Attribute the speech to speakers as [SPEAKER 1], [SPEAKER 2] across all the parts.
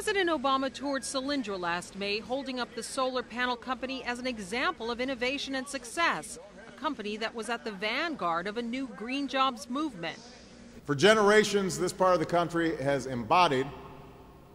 [SPEAKER 1] President Obama toured Solyndra last May, holding up the solar panel company as an example of innovation and success, a company that was at the vanguard of a new green jobs movement.
[SPEAKER 2] For generations, this part of the country has embodied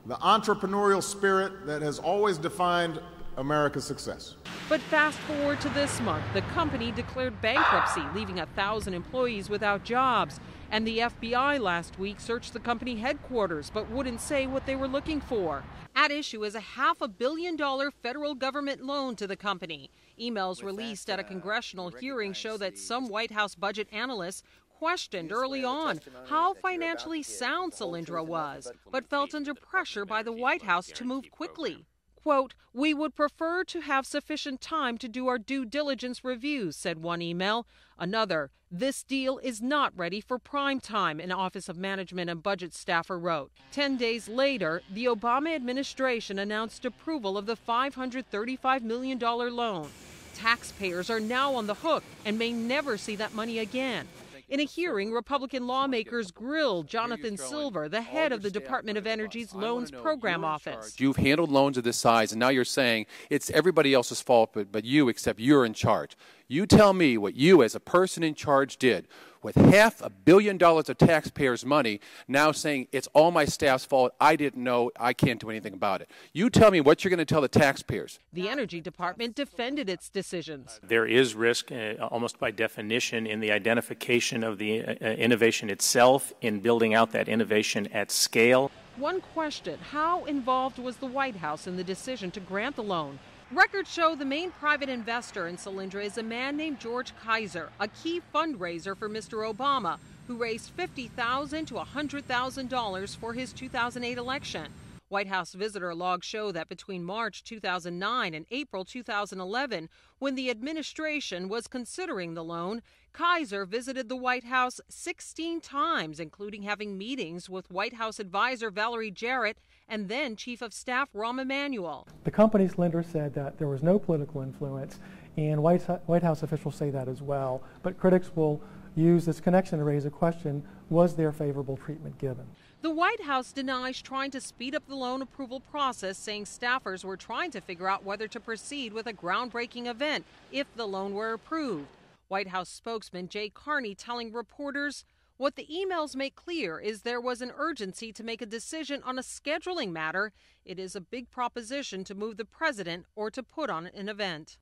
[SPEAKER 2] the entrepreneurial spirit that has always defined America's success.
[SPEAKER 1] But fast forward to this month, the company declared bankruptcy, leaving 1,000 employees without jobs. And the FBI last week searched the company headquarters, but wouldn't say what they were looking for. At issue is a $500 million federal government loan to the company. Emails released at a congressional hearing show that some White House budget analysts questioned early on how financially sound Solyndra was, but felt under pressure by the White House to move quickly. Quote, "We would prefer to have sufficient time to do our due diligence reviews," said one email. Another, "This deal is not ready for prime time," an Office of Management and Budget staffer wrote. 10 days later, the Obama administration announced approval of the $535 million loan. Taxpayers are now on the hook and may never see that money again. In a hearing, Republican lawmakers grilled Jonathan Silver, the head of the Department of Energy's Loans Program Office.
[SPEAKER 3] You've handled loans of this size, and now you're saying it's everybody else's fault but you, except you're in charge. You tell me what you, as a person in charge, did with $500 million of taxpayers' money, now saying it's all my staff's fault, I didn't know, I can't do anything about it. You tell me what you're going to tell the taxpayers.
[SPEAKER 1] The Energy Department defended its decisions.
[SPEAKER 4] There is risk, almost by definition, in the identification of the innovation itself, in building out that innovation at scale.
[SPEAKER 1] One question, how involved was the White House in the decision to grant the loan? Records show the main private investor in Solyndra is a man named George Kaiser, a key fundraiser for Mr. Obama, who raised $50,000 to $100,000 for his 2008 election. White House visitor logs show that between March 2009 and April 2011, when the administration was considering the loan, Kaiser visited the White House 16 times, including having meetings with White House advisor Valerie Jarrett and then Chief of Staff Rahm Emanuel.
[SPEAKER 5] The company's lender said that there was no political influence, and White House officials say that as well. But critics will use this connection to raise a question, was there favorable treatment given?
[SPEAKER 1] The White House denies trying to speed up the loan approval process, saying staffers were trying to figure out whether to proceed with a groundbreaking event if the loan were approved. White House spokesman Jay Carney telling reporters, "What the emails make clear is there was an urgency to make a decision on a scheduling matter. It is a big proposition to move the president or to put on an event."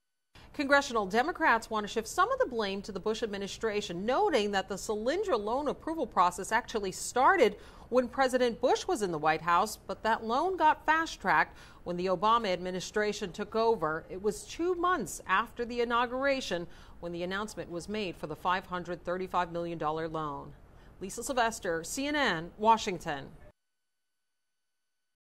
[SPEAKER 1] Congressional Democrats want to shift some of the blame to the Bush administration, noting that the Solyndra loan approval process actually started when President Bush was in the White House, but that loan got fast-tracked when the Obama administration took over. It was 2 months after the inauguration when the announcement was made for the $535 million loan. Lisa Sylvester, CNN, Washington.